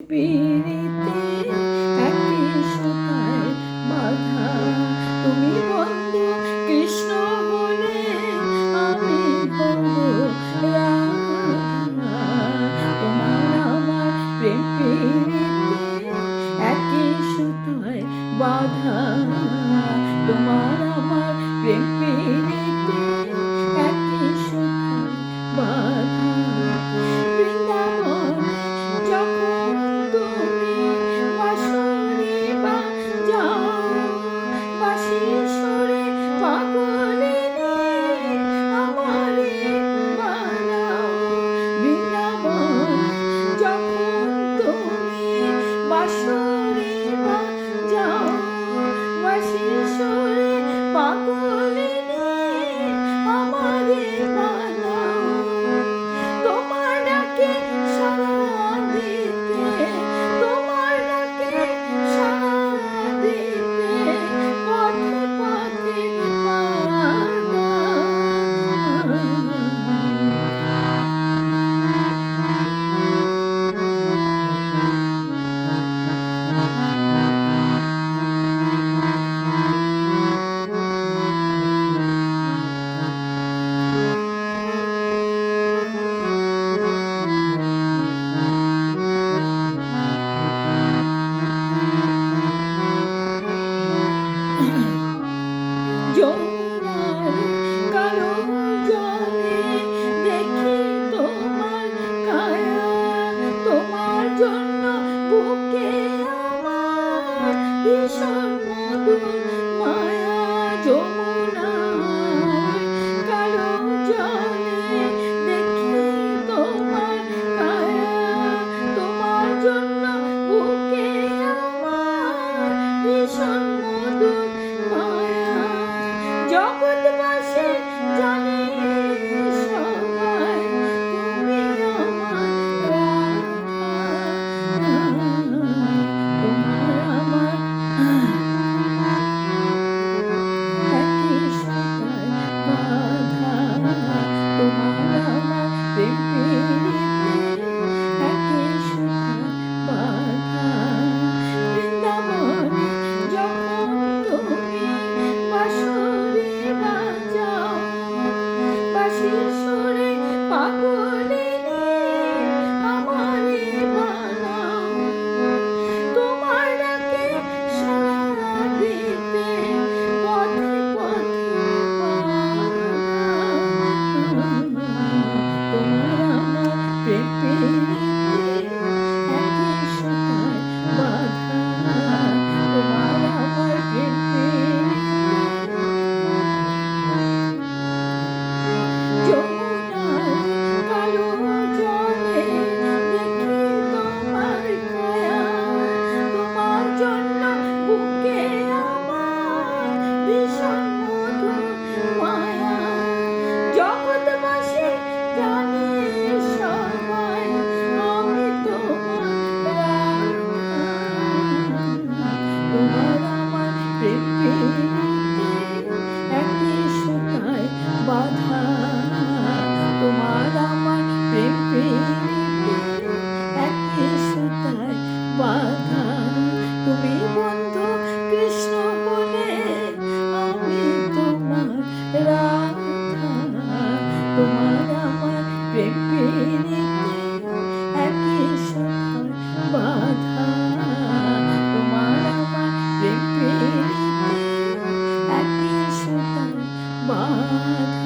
পিরিতে একই সুতায় বাঁধা। তুমি বন্ধু কৃষ্ণ বলে আমি হব রাধা। তোমার আমার প্রেম পিরিতে একই সুতায় বাঁধা। তোমার আমার প্রেম পিরিতে একই সুতায় বাঁধা। বৃন্দাবনে যখন তুমি বাঁশরি বাজাও, বাঁশির সুরে পাগলিনী আমারে বানাও। বৃন্দাবনে যখন তুমি বাঁশরি বাজাও, বাঁশির সুরে পাগলিনী আমারে বানাও। তোমার ডাকে সাড়া দিতে, তোমার ডাকে সাড়া দিতে পথে পথে যমুনার কালো জলে দেখি তোমার কায়া। তোমার জন্য বুকে আমার ভীষণ মধুর মায়া। যমুনার কালো জলে দেখি তোমার কায়া। তোমার জন্য বুকে আমার ভীষণ মধুর মায়া। জগৎবাসী জানে সবাই তুমি আমার রাধা। তোমার আমার একই সুতায় বাঁধা। তোমার আমার প্রেম পিরিতে একই সুতায় বাঁধা। বৃন্দাবনে যখন তুমি বাঁশরি বাজাও, বাঁশির সুরে পাগলিনী আমারে বানাও। তোমার ডাকে সাড়া দিতে পথে পথে তোমার আমার প্রেম পিরিতে একই সুতায় বাঁধা। তোমার আমার প্রেম পিরিতে যমুনার কালো জলে দেখি তোমার কায়া। তোমার জন্য বুকে আমার ভীষণ মধুর মায়া। জগৎবাসী জানে সবাই আমি তোমার রাধা। তোমার আমার প্রেম পিরিতে একই সুতায় বাঁধা। তোমার আমার প্রেম পিরিতে একই সুতায় বাঁধা। তুমি বন্ধু কৃষ্ণ বলে আমি তোমার রাধা। তোমার আমার প্রেম পিরিতে একই সুতায় বাঁধা। তোমার আমার প্রেম পিরিতে একই সুতায় বাঁধা।